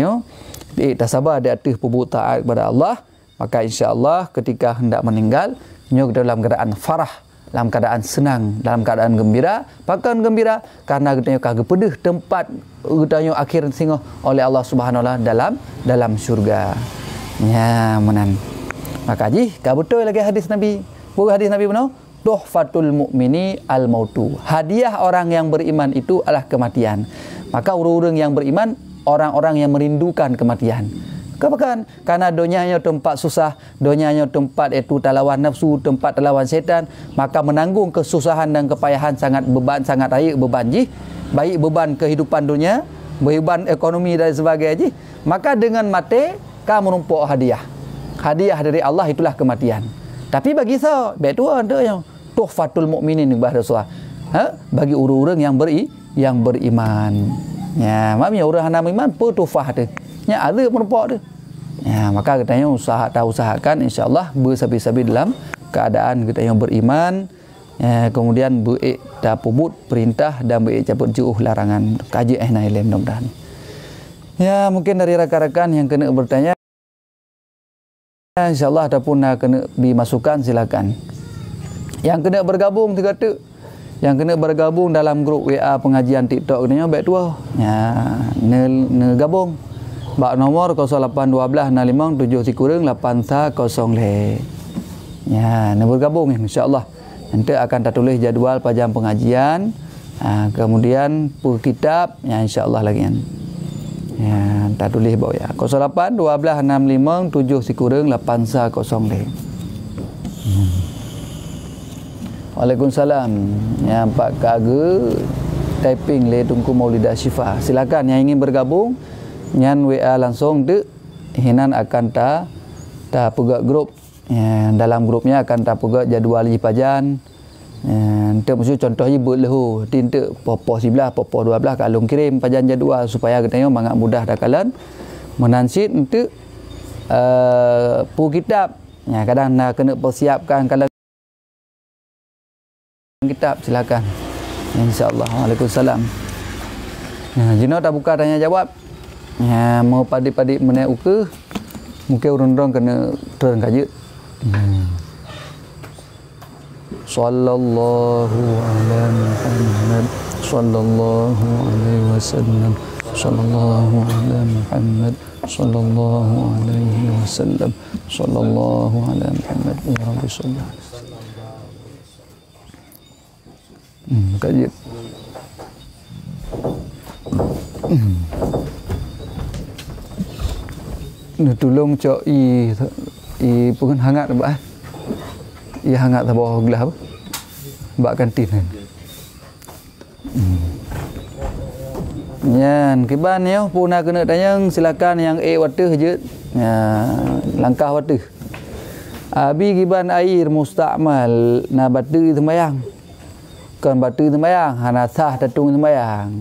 tak sabar di atas pubut taat kepada Allah, maka insya-Allah ketika hendak meninggal dalam keadaan farah, dalam keadaan senang, dalam keadaan gembira, bahkan gembira karena katanya kepada tempat katanya akhir singgah oleh Allah Subhanahu wa taala dalam syurga. Ya, menan. Maka betul lagi hadis Nabi. Bukan hadis Nabi benar? Tuhfatul mu'mini al-mautu. Hadiah orang yang beriman itu adalah kematian. Maka orang-orang yang beriman, orang-orang yang merindukan kematian. Bahkan karena dunianya tempat susah, dunianya tempat itu lawan nafsu, tempat lawan setan, maka menanggung kesusahan dan kepayahan sangat beban, sangat beban baik beban kehidupan dunia, beban ekonomi dan sebagainya. Maka dengan mati kamu menumpuk hadiah dari Allah, itulah kematian. Tapi bagi saya betul ada yang tuhfatul mukminin bahasa Rasulullah, bagi orang-orang yang beriman. Ya, maknanya orang yang beriman pun tuhfah tu. Ya, ada menumpuk tu. Ya, maka katanya usahakan insya-Allah bersabi-sabi dalam keadaan kita yang beriman. Ya, kemudian beriktabut perintah dan beriktabut jauh larangan. Kaji ilmu mudah-mudahan. Ya, mungkin dari rakan-rakan yang kena bertanya, insya-Allah ataupun nak kena dimasukkan silakan. Yang kena bergabung kata, yang kena bergabung dalam grup WA pengajian TikTok ni baik tua. Ya, ne gabung. Bak nomor 0812657380. Ya, ne bergabung insya-Allah. Nanti akan tertulis jadual pajang pengajian. Kemudian per kitab, ya insya-Allah lagi kan. Ya, tak tulis bawah ya. 0812657380. Waalaikumsalam. Ya, Pak Kaga typing le tungku Maulidah Syifa. Silakan yang ingin bergabung nyan WA langsung tu hinan akan ta pegak grup. Ya, dalam grupnya akan ta pegak jadual pajan. Untuk maksud contohnya berlehu tinta popo 11 popo 12 kalung kirim pajan jadual supaya katanya mangat mudah dah kalian menansit untuk pu kitab. Ya, kadang nak kena persiapkan kalau kitab silakan. InsyaAllah. Waalaikumsalam. Jino tak buka tanya jawab. Mau padi-padi menaik uke, mungkin orang-orang kena terang kaje. Sallallahu ala Muhammad, sallallahu alaihi wasallam, sallallahu ala Muhammad, sallallahu alaihi wasallam, sallallahu ala Muhammad. Ya Rabbi sallallahu. Kaje. Ni tolong cok i pun hangat bah. I hangat ta bawah gelas apa? Bak kantin kan. Yan kiban yo puna kena tanyang silakan yang wateh je. Ya langkah wateh. Abi kiban air mustakmal na batu sembayang. Kan batu sembayang hanasah tatung sembayang.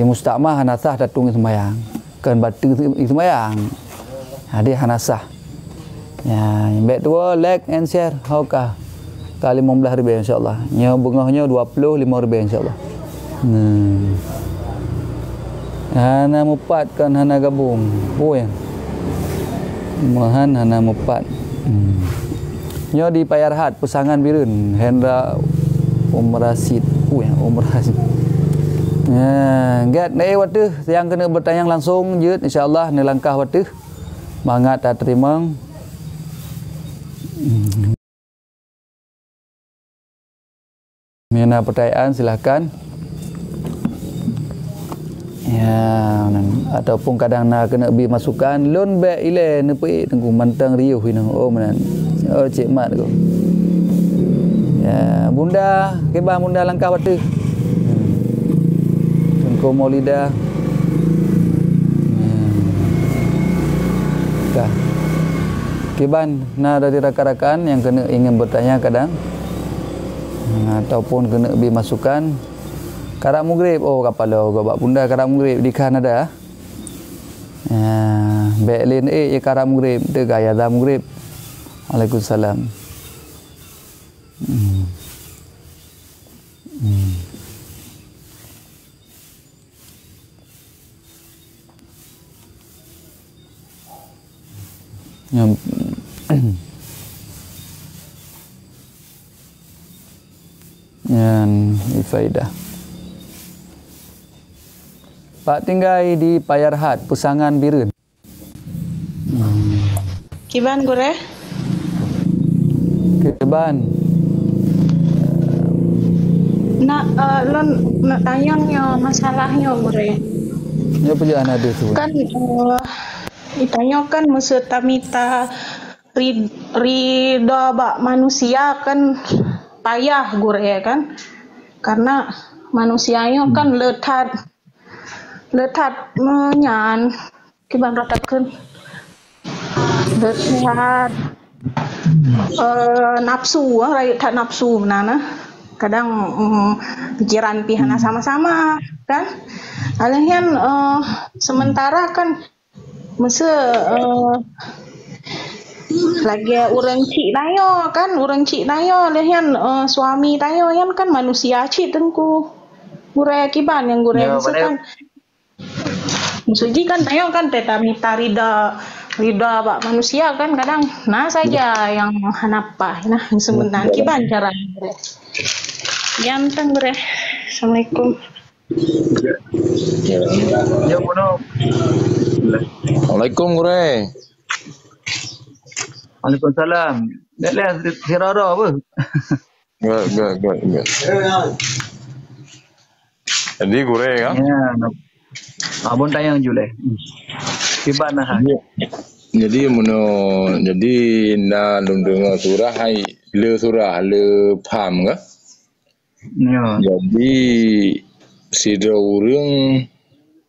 Mustakmal hanasah tatung sembayang. Kan batu sembayang. Dia hanasah. Ya, baik tua like and share haukah kali 15,000 insya-Allah. Nya bungahnya 25,000 insya-Allah. Hana mupat kan hana gabung. Puan. Mahan hana mupat. Nya di Payarhat Pesangan Birun Hendra Umrasid. Puan Umrasid. Ya, get naik waktu yang kena bertanya langsung je insya-Allah ni langkah waktu. Mangat tak terima. Mina pertanyaan silakan. Ya, ataupun kadang nak kena bi masukan lon back ile nepi tengku mantang riuh ini. Oh menan. Oh cik mat tu. Ya, bunda, kebah bunda langkah waktu. Tengku Maulida. Kiban, nah dari rakan-rakan yang kena ingin bertanya kadang ataupun kena beri masukan karak mugrib, oh kapalo gobak bunda karak mugrib di Kanada. Berlin ya karak mugrib, de gaya dah mugrib. Waalaikumsalam. Yang ifaidah. Pak tinggal di Payarhat Pesangan Birun. Kiban gure? Kiban. Lon nak tanyanya masalahnya gure. Ya pujaan ada tu. Kan ditanya kan maksudnya minta ridha bak manusia kan payah gure kan, karena manusianya kan letat menyan kiban ratakan letat nafsu tak nafsu mana kadang pikiran pihana sama-sama kan alihan sementara kan masa lagi orang cik tayo kan orang cik tayo lehan suami tayo yang kan manusia cik tengku gure kiban yang gure ya, kan suji kan tayo kan teta mita rida bak manusia kan kadang nah saja yang hanapa nah sebenarnya kiban cara gure yang teng gure. Assalamualaikum. Ya bono. Assalamualaikum gure. Waalaikumsalam. Dah lihat hirara apa? Good. Jadi gure kan? Ya. Abang tayang jule. Kiban nah. Jadi na lundung surah hai le surah le pam kan? Ya. Jadi sidra urang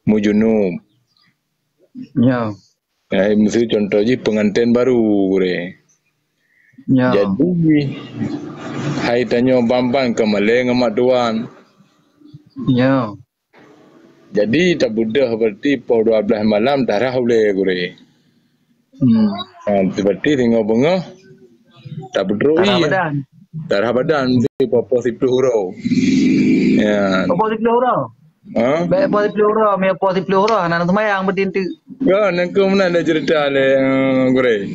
mujunub. Ya. Mesti contoh je pengantin baru gure. Ya. Jadi hai tanya bambang ke Malay ngamak tuan. Ya. Jadi tak budah berarti pukul 12 malam darah boleh gure. Berarti tengok bengah tak berdroi. Darah badan. Darah badan mesti apa 10 huruf. Ya. Oposisi pelihara. Ha? Baik oposisi pelihara, me oposisi pelihara anak semayang berdinti. Ya, nak ke mana ada cerita le Gure?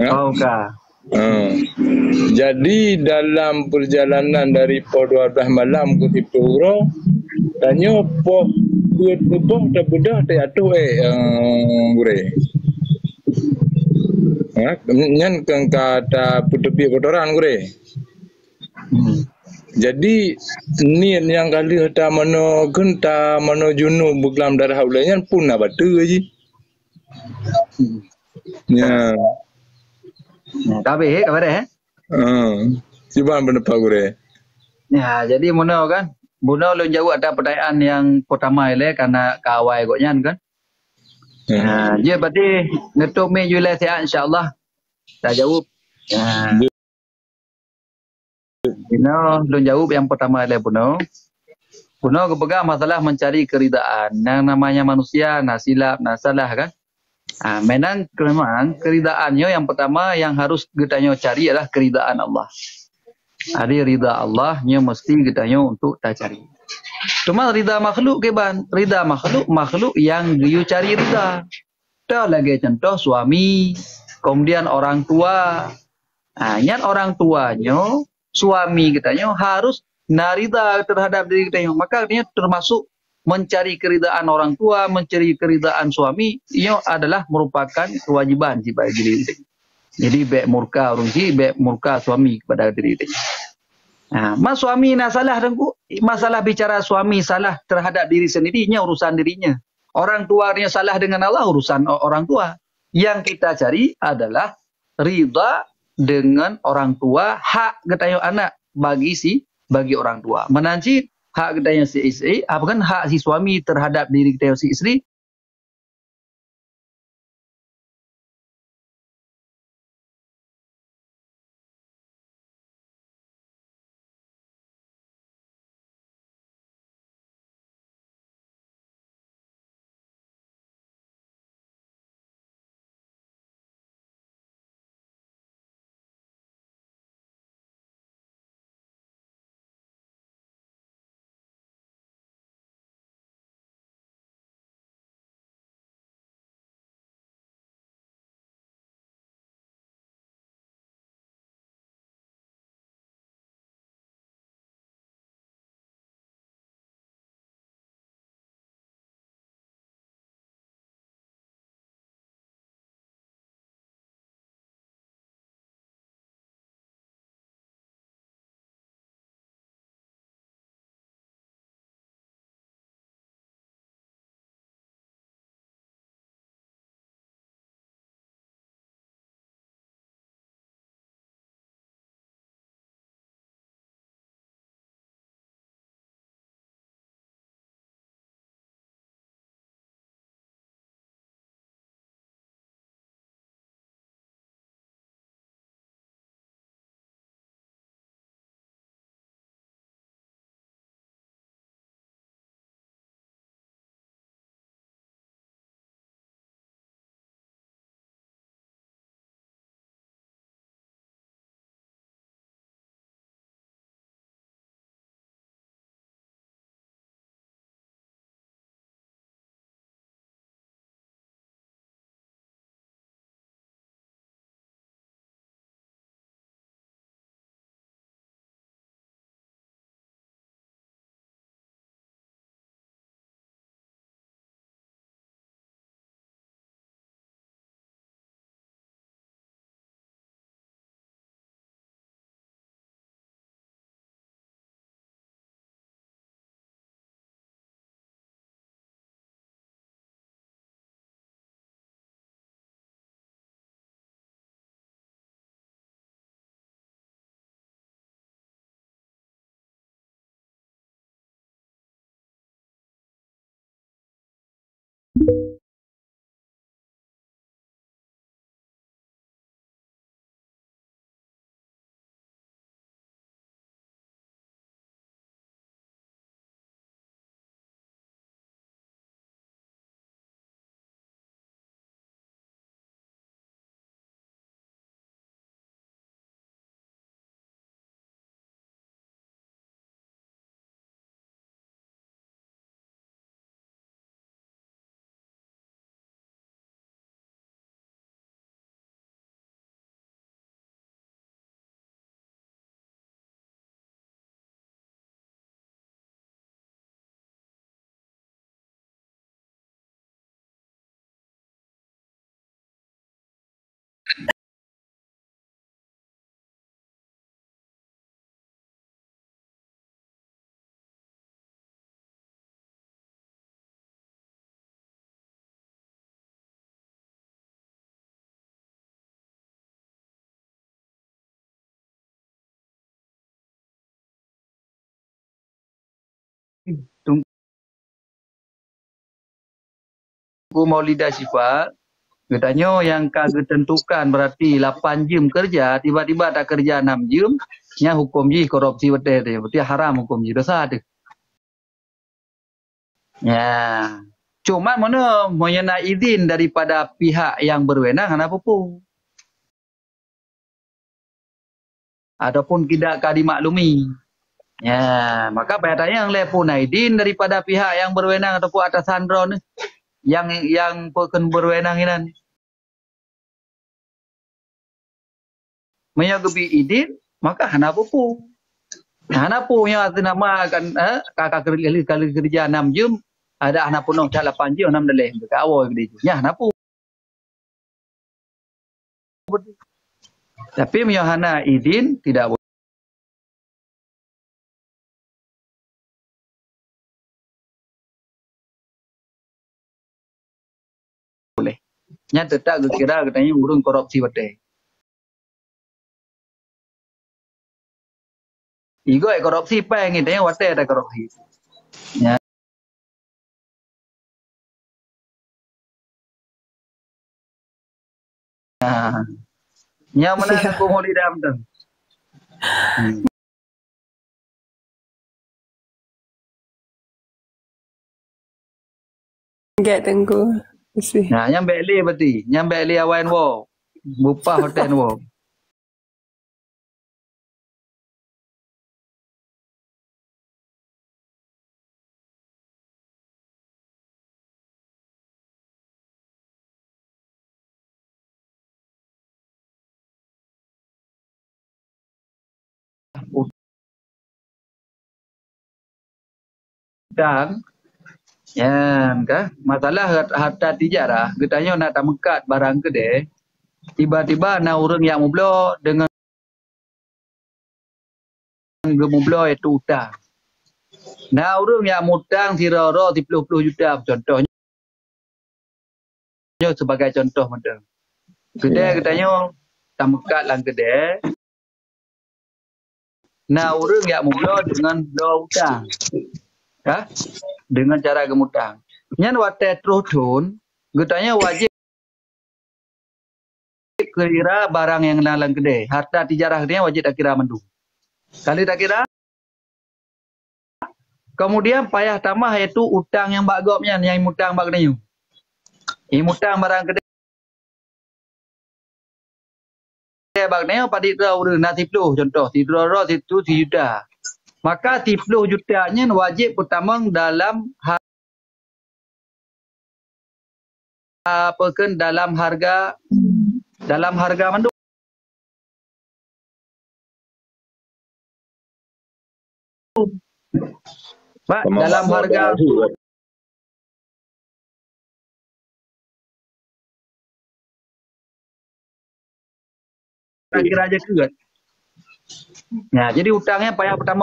Ya. Oh ka. Jadi dalam perjalanan dari pukul 12 malam ke Tipuro, tanya po buah dah bedah tak atuh Gure. Ha, nyan kang kata putepi kotoran Gure. Jadi ni yang kali ta mano genta mano junu buglam darah ulanyan pun na batu aji. Ya. Kabe kabar Cuba pendapat Gure. Ya, jadi Muno kan. Muno lu jauh ada pertanyaan yang pertama ile karena kawai koknya kan. Nah, je berarti ngetuk me Julai sihat insya-Allah. Dah jawab. Ya. Muno lu jawab yang pertama ile Muno. Muno kepegang masalah mencari keridaan. Yang namanya manusia nak silap, nak salah kan. Memang keridaannya yang pertama yang harus kita cari adalah keridaan Allah. Ada rida Allahnya mesti kita untuk tak cari. Cuma rida makhluk ke ban? Rida makhluk yang you cari rida. Dah lagi contoh suami, kemudian orang tua. Yang orang tuanya, suami kitanya harus narida terhadap diri kita. Maka artinya termasuk mencari keridaan orang tua, mencari keridaan suami, ia adalah merupakan kewajiban bagi diri kita. Jadi baik murka orang si, baik murka suami kepada diri kita. Mas suami nak salah dengku, masalah bicara suami salah terhadap diri sendirinya urusan dirinya. Orang tuanya salah dengan Allah urusan orang tua. Yang kita cari adalah ridha dengan orang tua, hak getayang anak bagi orang tua. Menanci hak getayang si isteri, apakah hak si suami terhadap diri getayang si isteri Maulidah Syifa, katanya yang kagak tentukan berarti 8 jam kerja, tiba-tiba tak kerja 6 jam, nya hukum ji korupsi betul tu. Berarti haram hukum ji, dosa tu. Ya. Cuma mana nak izin daripada pihak yang berwenang apa pun. Ataupun tidak dimaklumi. Ya, maka pada yang lepun izin daripada pihak yang berwenang ataupun atasan drone yang pekan berwenang ini. Menyagupi izin, maka hana apa pun. Hana pun yang atas nama akan kakak kali kerja 6 jam, ada hana pun 8 jam 6 dalih dekat awal gitu. Ya hana pun. Tapi hana izin tidak boleh. Nya tetap kira katanya urung korupsi betul. Igo korupsi peng itu yang wate ada korupsi. Ya. Nah. Nya mana aku mau di dalam tu. Enggak tengku. Nah, nyampe li berarti, nyampe li awan wo. Bupa hotel wo. Dan ya, masalah harta tijarah, katanya nak tamekat barang gede, tiba-tiba nak orang yang mublo dengan gemublo itu utang. Nah orang yang mutang tiroro 30 juta contohnya sebagai contoh macam. Gede katanya tamekat lang gede. Nah orang yang mublo dengan lo utang. Ya? Dengan cara gemutang. Nyan wate terus tun, katanya wajib kira barang yang nalang gede. Harta tijarah dia wajib tak kira mendung. Kali tak kira, kemudian payah tambah iaitu utang yang bagopnya, yang mutang bagnya. Ini mutang barang gede. Bagnya pada itu nak 10 contoh, 30 itu 1 juta. Maka 30 jutanya wajib pertama dalam dalam harga mandung. Pak, dalam harga kira aja ke. Nah, jadi utangnya payah pertama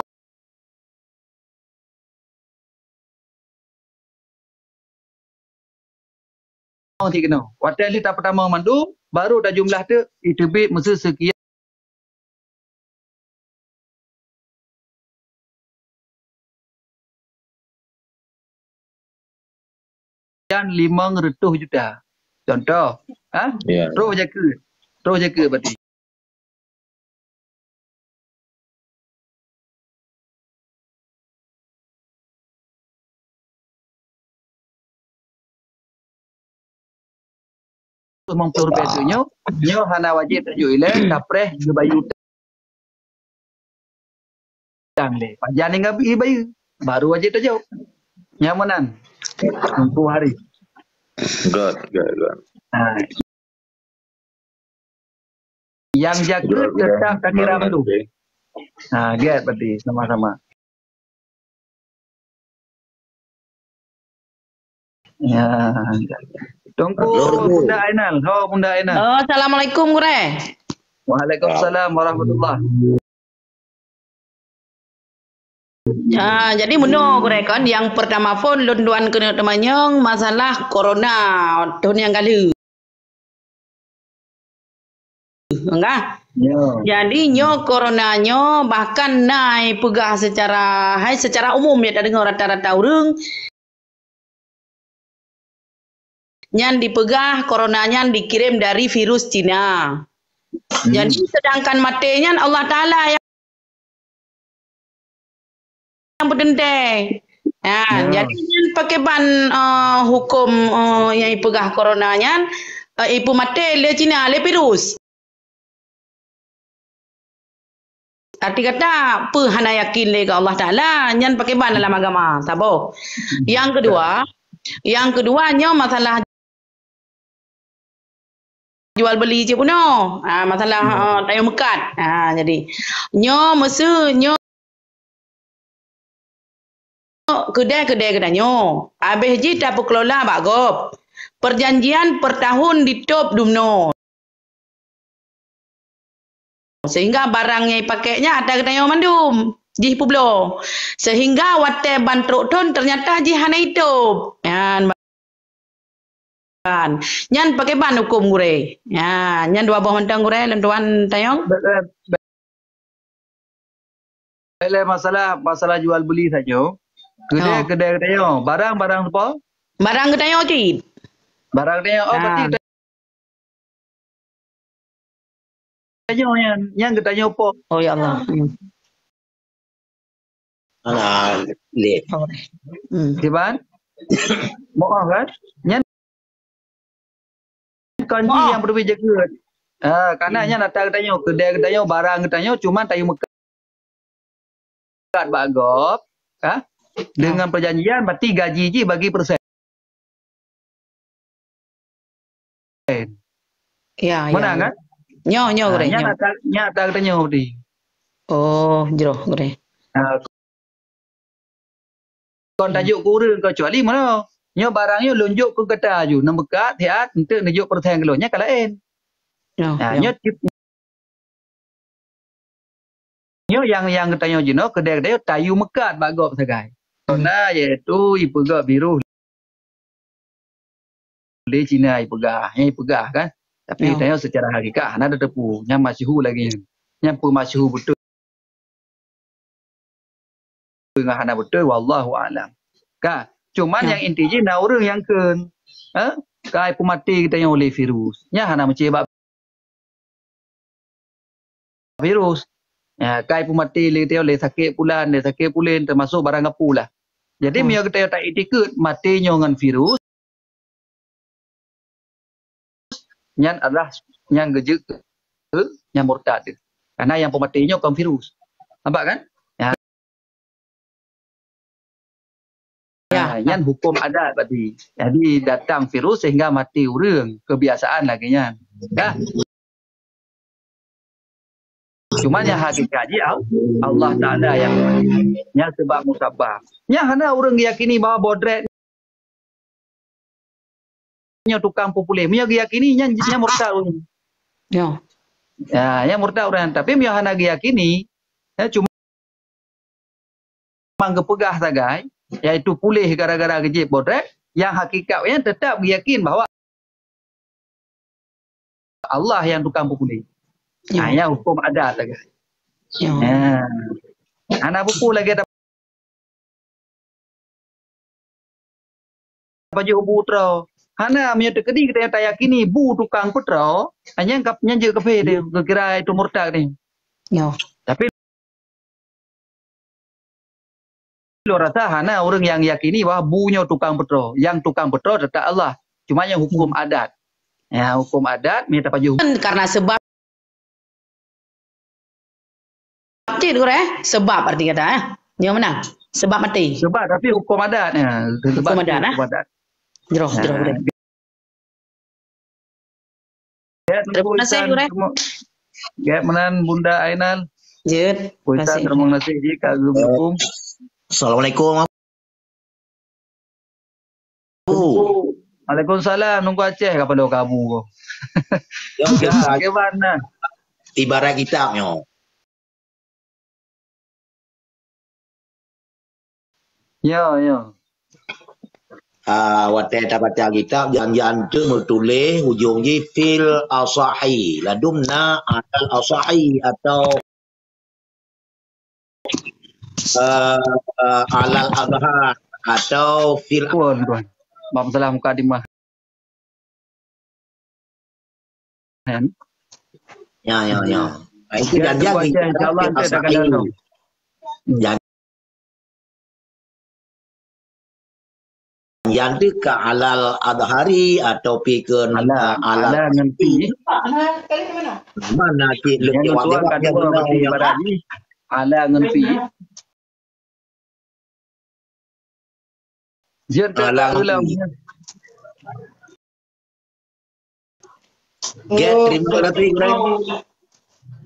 kena. Hotel ni tak pertama mandu, baru dah jumlah tu itebit mesti sekian 500 juta. Contoh, Ya. Terus jaga berarti. Mengpur betunya, nyo hana wajib tajuk ile kapreh gebayu tang le. Pajan ngab bayu baru wajib tajuk. Nyamanan. Untuk hari. Good. Nah. Yang jaga tetap tak kira tu. Nah, get berarti sama-sama. Ya. Tunggu Bunda Ainal. Bunda Ainal. Oh, assalamualaikum Gure. Waalaikumsalam warahmatullahi. Ya, jadi menurut Gure kan yang pertama pun lunduan kena temanyong masalah corona tahun yang kali. Enggak? Ya. Jadi nyo coronanyo bahkan naik pegah secara umum ya dengar rata-rata orang Nyan dipegah coronanya dikirim dari virus Cina. Jadi sedangkan matenya Allah Ta'ala yang berdendeng. Jadi nyan pakai ban hukum yang dipegah coronanya ibu mate le Cina le virus. Arti kata apa hana yakin le ke Allah Ta'ala nyan pakai ban dalam agama. Sabo. Yang kedua nyo masalah jual beli je puno. Masalah tayo mekat. Jadi nyo mesti nyo kedai nyo. Habis je tak kelola bagop. Perjanjian per tahun ditop dumno. Sehingga barangnya pakainya ada kedai mandum. Jih publo. Sehingga wate bantruk ton ternyata jih hana hidup. Nyan pakai ban hukum gure. Nyan dua buah mentang gure lentuan tayong. Baiklah masalah jual beli saja. Kedai tayong. Barang apa? Barang kedai cik. Barang tayong. Berarti tayong yang kedai apa? Oh ya Allah. Leh. Siapa? Mohon kan? Nyan kanji yang berbeza ke. Karena nya datang tanya kedai barang tanya cuma tayu mekat bagop, dengan perjanjian berarti gaji je bagi persen. Ya, mana kan? Nyo gure. Nya datang tanya berarti. Oh, jero gure. Kon tajuk kurang kecuali mana? Nyo barangnya lunjuk ke kata ju, nak bekat hiat untuk nunjuk persen keluarnya kalau lain. Nyo yang ketanya jino kedai tayu mekat bagop segai. Karena iaitu ipegah biru le Cina ipegah kan. Tapi tanya secara hakikat ada tepu, nya masyhur lagi. Nya pun masyhur betul. Ngahana betul wallahu alam. Kan? Cuman yang intinya na orang yang ken. Kai pemati kita yang oleh virus. Nya hana mencebab virus. Kai pemati kita oleh sakit pulan, sakit pulen termasuk barang apulah. Jadi mio kita tak ikut mati dengan virus. Nyan adalah yang gejek yang murtad. Karena yang pematinya bukan virus. Nampak kan? Nyan hukum adat berarti. Jadi datang virus sehingga mati orang. Kebiasaan lagi nyan. Cuma yang hakikatnya Allah Ta'ala yang sebab musabah. Yang hana orang yakini bahawa bodret tukang populer. Yang yakini yang murtad orang. Yang murtad orang. Tapi yang hana yakini cuma mengepegah sagai. Iaitu pulih gara-gara kejip bodret, yang hakikatnya tetap yakin bahawa Allah yang tukang pulih. Yang hukum adat lagi. Anak buku lagi ada baju putra. Hana punya tekedi kita tak yakini bu tukang putra, hanya kapnya je kafe dia kira itu murtad ni. Tapi lo rasa hana orang yang yakini bahawa bunya tukang petro, yang tukang petro tetap Allah. Cuma yang hukum adat. Hukum adat minta baju. Karena sebab sebab arti kata yang mana? Sebab mati. Sebab tapi hukum adat. Hukum adat. Jero. Terima kasih Gure. Menan Bunda Ainal. Terima kasih. Terima kasih jika hukum. Assalamualaikum. Waalaikumsalam. Nunggu Aceh kapan dah kamu kau? Bagaimana? Ibarat kitabnya. Ya. Waktu kita baca kitab jangan tu bertulis hujungnya fil asahi. Ladumna al asahi atau alal adha atau fil tuan. Maaf salah mukadimah. kan. Ya. Itu janjian kita insyaallah kita akan dalam. Janjian tu ke alal adhari atau pi ke alal nanti. Mana cik lu tewak-tewaknya benar yang ni. Ala nanti. Dia tak ulang. Get terima kasih Ibrahim.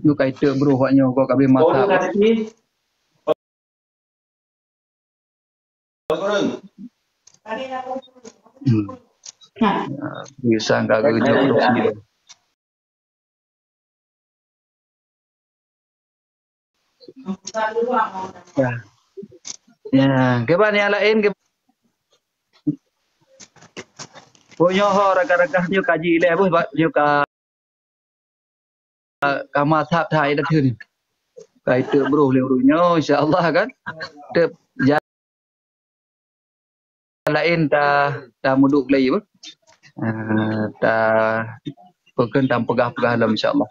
Lu kata bro haknya kau kabeh mata. Bisa enggak kerja produksi. Ya, keban yang lain ke punya rakan-rakan nyu kaji le bu nyu ka mazhab Thai dah tu ni. Kai tu bro le insya-Allah kan. Te lain dah muduk lagi bu. Dah pekan dan pegah-pegah dalam insya-Allah.